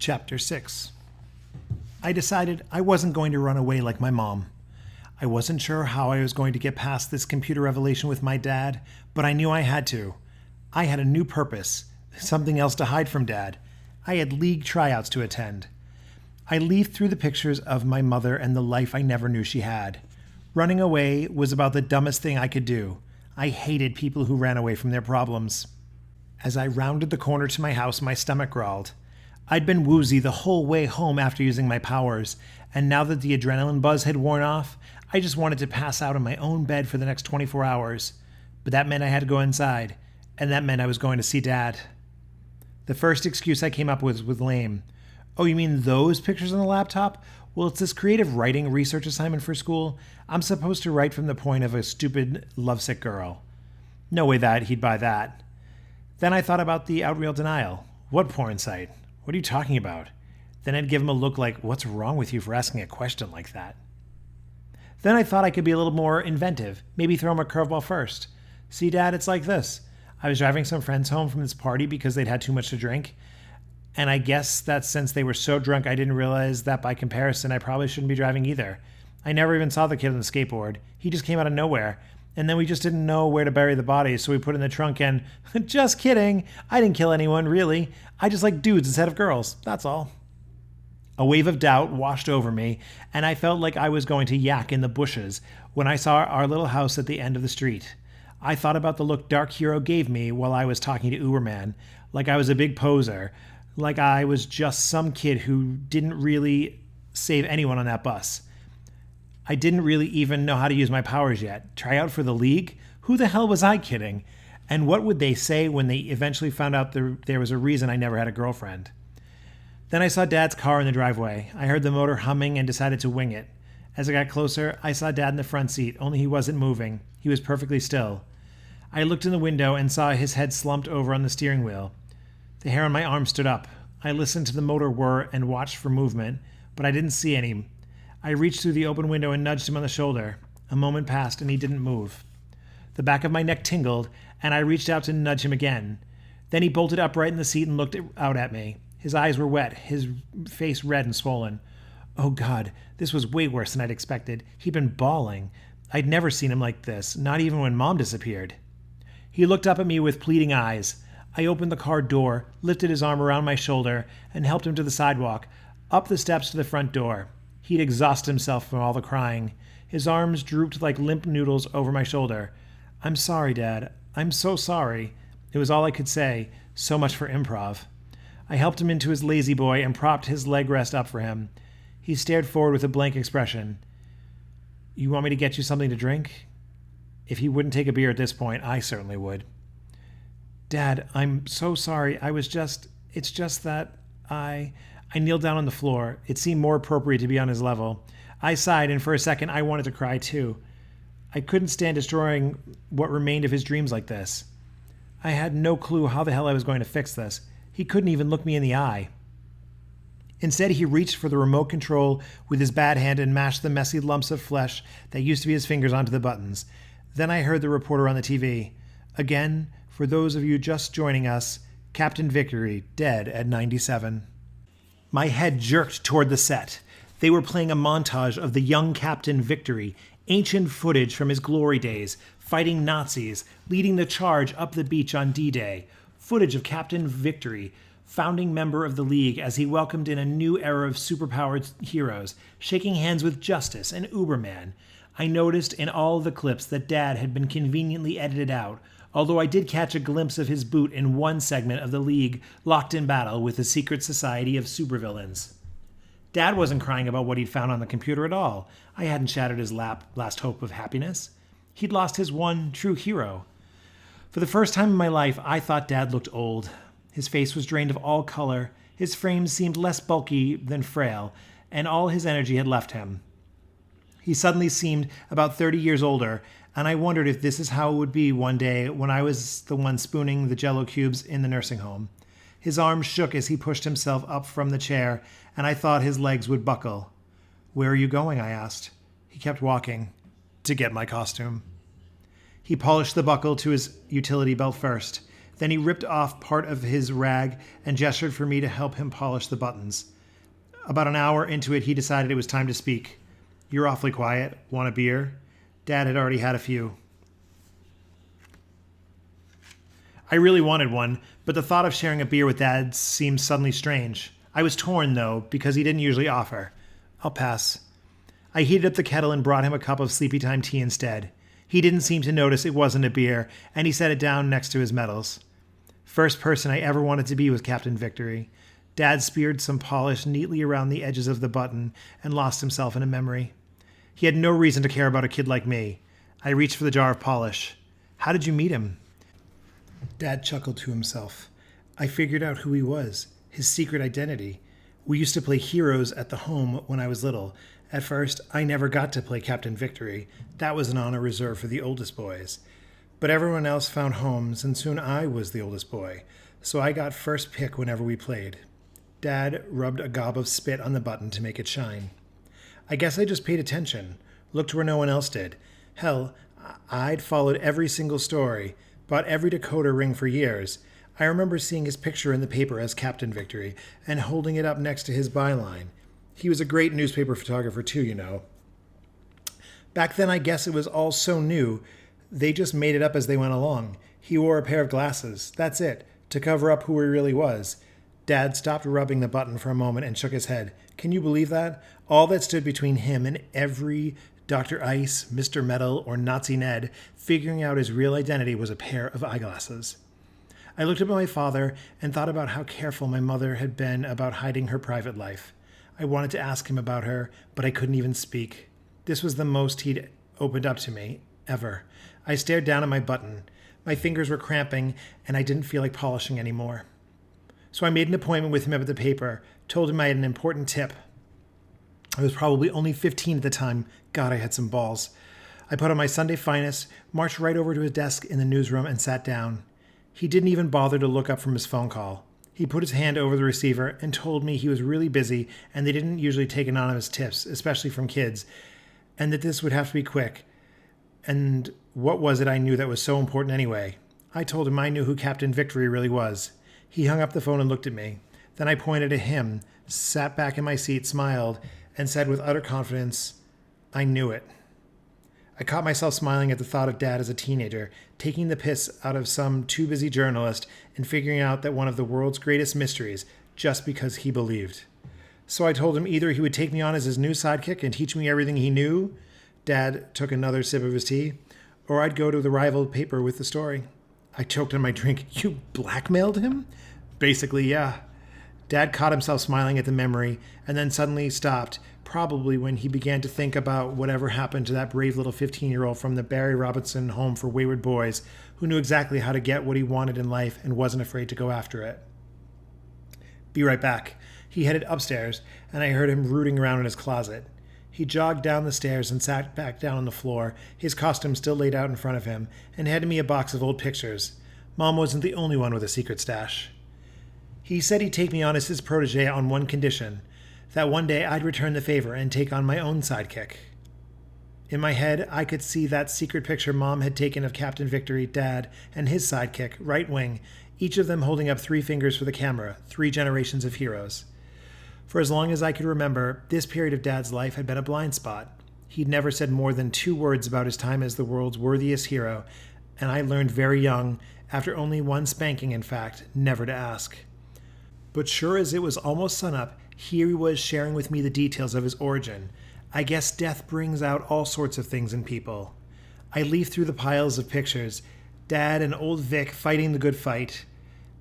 Chapter 6. I decided I wasn't going to run away like my mom. I wasn't sure how I was going to get past this computer revelation with my dad, but I knew I had to. I had a new purpose, something else to hide from Dad. I had league tryouts to attend. I leafed through the pictures of my mother and the life I never knew she had. Running away was about the dumbest thing I could do. I hated people who ran away from their problems. As I rounded the corner to my house, my stomach growled. I'd been woozy the whole way home after using my powers, and now that the adrenaline buzz had worn off, I just wanted to pass out in my own bed for the next 24 hours. But that meant I had to go inside, and that meant I was going to see Dad. The first excuse I came up with was lame. Oh, you mean those pictures on the laptop? Well, it's this creative writing research assignment for school. I'm supposed to write from the point of a stupid, lovesick girl. No way that he'd buy that. Then I thought about the Outreal denial. What porn site? What are you talking about? Then I'd give him a look like, what's wrong with you for asking a question like that? Then I thought I could be a little more inventive, maybe throw him a curveball first. See, Dad, it's like this. I was driving some friends home from this party because they'd had too much to drink. And I guess that since they were so drunk, I didn't realize that by comparison, I probably shouldn't be driving either. I never even saw the kid on the skateboard. He just came out of nowhere. And then we just didn't know where to bury the body, so we put it in the trunk and, just kidding, I didn't kill anyone, really. I just like dudes instead of girls, that's all. A wave of doubt washed over me, and I felt like I was going to yak in the bushes when I saw our little house at the end of the street. I thought about the look Dark Hero gave me while I was talking to Uberman, like I was a big poser, like I was just some kid who didn't really save anyone on that bus. I didn't really even know how to use my powers yet. Try out for the league? Who the hell was I kidding? And what would they say when they eventually found out there was a reason I never had a girlfriend? Then I saw Dad's car in the driveway. I heard the motor humming and decided to wing it. As I got closer, I saw Dad in the front seat, only he wasn't moving. He was perfectly still. I looked in the window and saw his head slumped over on the steering wheel. The hair on my arm stood up. I listened to the motor whir and watched for movement, but I didn't see any. I reached through the open window and nudged him on the shoulder. A moment passed and he didn't move. The back of my neck tingled, and I reached out to nudge him again. Then he bolted upright in the seat and looked out at me. His eyes were wet, his face red and swollen. Oh God, this was way worse than I'd expected. He'd been bawling. I'd never seen him like this, not even when Mom disappeared. He looked up at me with pleading eyes. I opened the car door, lifted his arm around my shoulder, and helped him to the sidewalk, up the steps to the front door. He'd exhausted himself from all the crying. His arms drooped like limp noodles over my shoulder. I'm sorry, Dad. I'm so sorry. It was all I could say. So much for improv. I helped him into his lazy boy and propped his leg rest up for him. He stared forward with a blank expression. You want me to get you something to drink? If he wouldn't take a beer at this point, I certainly would. Dad, I'm so sorry. It's just that I kneeled down on the floor. It seemed more appropriate to be on his level. I sighed, and for a second I wanted to cry too. I couldn't stand destroying what remained of his dreams like this. I had no clue how the hell I was going to fix this. He couldn't even look me in the eye. Instead, he reached for the remote control with his bad hand and mashed the messy lumps of flesh that used to be his fingers onto the buttons. Then I heard the reporter on the TV. Again, for those of you just joining us, Captain Victory, dead at 97. My head jerked toward the set. They were playing a montage of the young Captain Victory, ancient footage from his glory days, fighting Nazis, leading the charge up the beach on D-Day. Footage of Captain Victory, founding member of the League, as he welcomed in a new era of superpowered heroes, shaking hands with Justice and Uberman. I noticed in all the clips that Dad had been conveniently edited out, although I did catch a glimpse of his boot in one segment of the League locked in battle with the secret society of supervillains. Dad wasn't crying about what he'd found on the computer at all. I hadn't shattered his last hope of happiness. He'd lost his one true hero. For the first time in my life, I thought Dad looked old. His face was drained of all color, his frame seemed less bulky than frail, and all his energy had left him. He suddenly seemed about 30 years older, and I wondered if this is how it would be one day when I was the one spooning the Jell-O cubes in the nursing home. His arms shook as he pushed himself up from the chair, and I thought his legs would buckle. Where are you going? I asked. He kept walking. To get my costume. He polished the buckle to his utility belt first. Then he ripped off part of his rag and gestured for me to help him polish the buttons. About an hour into it, he decided it was time to speak. "You're awfully quiet. Want a beer?" Dad had already had a few. I really wanted one, but the thought of sharing a beer with Dad seemed suddenly strange. I was torn, though, because he didn't usually offer. "I'll pass." I heated up the kettle and brought him a cup of sleepy time tea instead. He didn't seem to notice it wasn't a beer, and he set it down next to his medals. First person I ever wanted to be was Captain Victory. Dad speared some polish neatly around the edges of the button and lost himself in a memory. He had no reason to care about a kid like me. I reached for the jar of polish. "How did you meet him?" Dad chuckled to himself. "I figured out who he was, his secret identity. We used to play heroes at the home when I was little. At first, I never got to play Captain Victory. That was an honor reserved for the oldest boys. But everyone else found homes, and soon I was the oldest boy. So I got first pick whenever we played." Dad rubbed a gob of spit on the button to make it shine. "I guess I just paid attention, looked where no one else did. Hell, I'd followed every single story, bought every decoder ring for years. I remember seeing his picture in the paper as Captain Victory and holding it up next to his byline. He was a great newspaper photographer too, you know. Back then, I guess it was all so new, they just made it up as they went along. He wore a pair of glasses, that's it, to cover up who he really was." Dad stopped rubbing the button for a moment and shook his head. "Can you believe that? All that stood between him and every Dr. Ice, Mr. Metal, or Nazi Ned figuring out his real identity was a pair of eyeglasses." I looked at my father and thought about how careful my mother had been about hiding her private life. I wanted to ask him about her, but I couldn't even speak. This was the most he'd opened up to me, ever. I stared down at my button. My fingers were cramping, and I didn't feel like polishing anymore. So I made an appointment with him at the paper, told him I had an important tip. I was probably only 15 at the time. God, I had some balls. I put on my Sunday finest, marched right over to his desk in the newsroom, and sat down. He didn't even bother to look up from his phone call. He put his hand over the receiver and told me he was really busy and they didn't usually take anonymous tips, especially from kids, and that this would have to be quick. And what was it I knew that was so important anyway? I told him I knew who Captain Victory really was. He hung up the phone and looked at me. Then I pointed at him, sat back in my seat, smiled, and said with utter confidence, "I knew it." I caught myself smiling at the thought of Dad as a teenager, taking the piss out of some too-busy journalist and figuring out that one of the world's greatest mysteries just because he believed. So I told him either he would take me on as his new sidekick and teach me everything he knew, Dad took another sip of his tea, or I'd go to the rival paper with the story. I choked on my drink. "You blackmailed him?" "Basically, yeah." Dad caught himself smiling at the memory and then suddenly stopped, probably when he began to think about whatever happened to that brave little 15-year-old from the Barry Robinson Home for Wayward Boys who knew exactly how to get what he wanted in life and wasn't afraid to go after it. "Be right back." He headed upstairs, and I heard him rooting around in his closet. He jogged down the stairs and sat back down on the floor, his costume still laid out in front of him, and handed me a box of old pictures. Mom wasn't the only one with a secret stash. He said he'd take me on as his protege on one condition, that one day I'd return the favor and take on my own sidekick. In my head, I could see that secret picture Mom had taken of Captain Victory, Dad, and his sidekick, Right Wing, each of them holding up 3 fingers for the camera, 3 generations of heroes. For as long as I could remember, this period of Dad's life had been a blind spot. He'd never said more than 2 words about his time as the world's worthiest hero, and I learned very young, after only 1 spanking in fact, never to ask. But sure as it was almost sunup, here he was sharing with me the details of his origin. I guess death brings out all sorts of things in people. I leafed through the piles of pictures. Dad and old Vic fighting the good fight.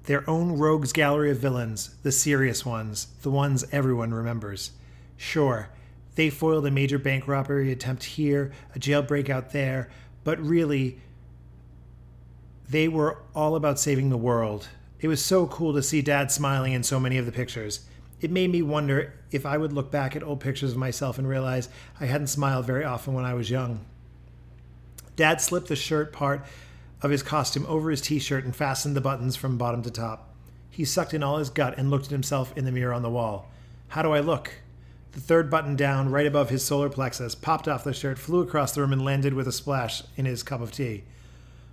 Their own rogues gallery of villains, the serious ones, the ones everyone remembers. Sure, they foiled a major bank robbery attempt here, a jailbreak out there, but really, they were all about saving the world. It was so cool to see Dad smiling in so many of the pictures. It made me wonder if I would look back at old pictures of myself and realize I hadn't smiled very often when I was young. Dad slipped the shirt part of his costume over his t-shirt and fastened the buttons from bottom to top. He sucked in all his gut and looked at himself in the mirror on the wall. "How do I look?" The 3rd button down, right above his solar plexus, popped off the shirt, flew across the room, and landed with a splash in his cup of tea.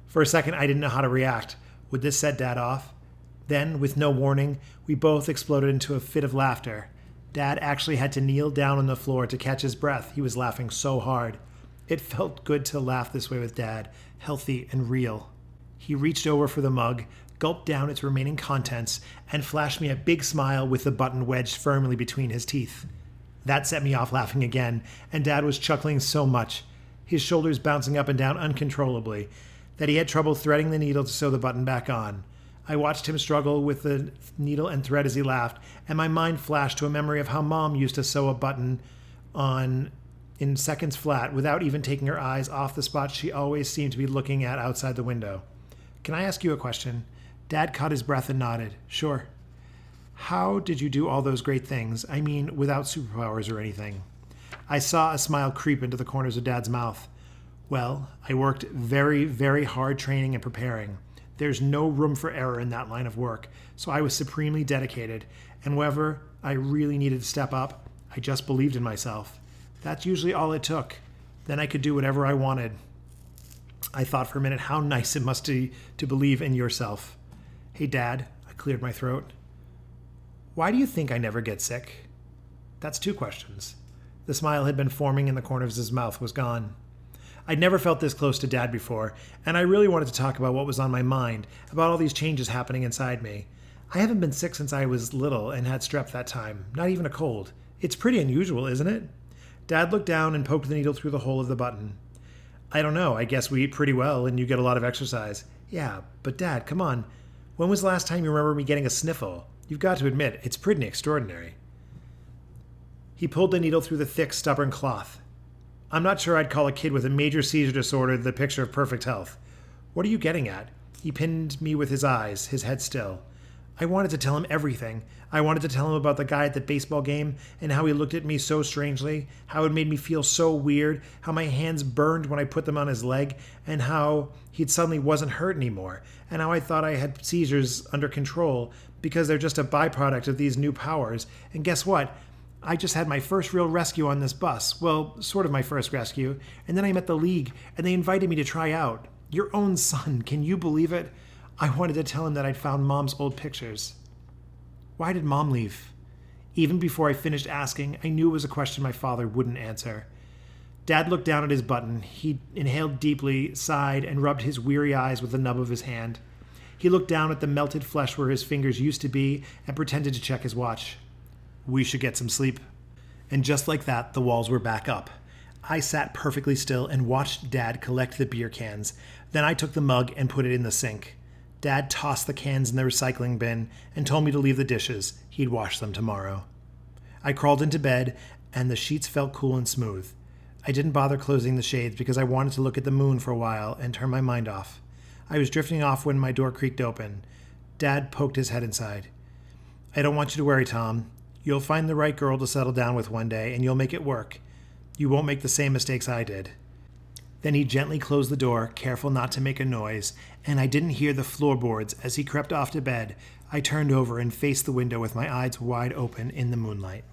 For a second, I didn't know how to react. Would this set Dad off? Then, with no warning, we both exploded into a fit of laughter. Dad actually had to kneel down on the floor to catch his breath. He was laughing so hard. It felt good to laugh this way with Dad, healthy and real. He reached over for the mug, gulped down its remaining contents, and flashed me a big smile with the button wedged firmly between his teeth. That set me off laughing again, and Dad was chuckling so much, his shoulders bouncing up and down uncontrollably, that he had trouble threading the needle to sew the button back on. I watched him struggle with the needle and thread as he laughed, and my mind flashed to a memory of how Mom used to sew a button on in seconds flat without even taking her eyes off the spot she always seemed to be looking at outside the window. Can I ask you a question? Dad caught his breath and nodded. Sure. How did you do all those great things? I mean, without superpowers or anything. I saw a smile creep into the corners of Dad's mouth. Well, I worked very, very hard training and preparing. There's no room for error in that line of work, so I was supremely dedicated, and whenever I really needed to step up, I just believed in myself. That's usually all it took. Then I could do whatever I wanted. I thought for a minute how nice it must be to believe in yourself. Hey, Dad, I cleared my throat. Why do you think I never get sick? That's 2 questions. The smile had been forming in the corner of his mouth was gone. I'd never felt this close to Dad before, and I really wanted to talk about what was on my mind, about all these changes happening inside me. I haven't been sick since I was little and had strep that time, not even a cold. It's pretty unusual, isn't it? Dad looked down and poked the needle through the hole of the button. I don't know, I guess we eat pretty well and you get a lot of exercise. Yeah, but Dad, come on. When was the last time you remember me getting a sniffle? You've got to admit, it's pretty extraordinary. He pulled the needle through the thick, stubborn cloth. I'm not sure I'd call a kid with a major seizure disorder the picture of perfect health. What are you getting at? He pinned me with his eyes, his head still. I wanted to tell him everything. I wanted to tell him about the guy at the baseball game and how he looked at me so strangely, how it made me feel so weird, how my hands burned when I put them on his leg, and how he suddenly wasn't hurt anymore, and how I thought I had seizures under control because they're just a byproduct of these new powers. And guess what? I just had my first real rescue on this bus. Well, sort of my first rescue. And then I met the league, and they invited me to try out. Your own son, can you believe it? I wanted to tell him that I'd found Mom's old pictures. Why did Mom leave? Even before I finished asking, I knew it was a question my father wouldn't answer. Dad looked down at his button. He inhaled deeply, sighed, and rubbed his weary eyes with the nub of his hand. He looked down at the melted flesh where his fingers used to be and pretended to check his watch. We should get some sleep. And just like that, the walls were back up. I sat perfectly still and watched Dad collect the beer cans. Then I took the mug and put it in the sink. Dad tossed the cans in the recycling bin and told me to leave the dishes. He'd wash them tomorrow. I crawled into bed, and the sheets felt cool and smooth. I didn't bother closing the shades because I wanted to look at the moon for a while and turn my mind off. I was drifting off when my door creaked open. Dad poked his head inside. I don't want you to worry, Tom. You'll find the right girl to settle down with one day, and you'll make it work. You won't make the same mistakes I did. Then he gently closed the door, careful not to make a noise, and I didn't hear the floorboards as he crept off to bed. I turned over and faced the window with my eyes wide open in the moonlight.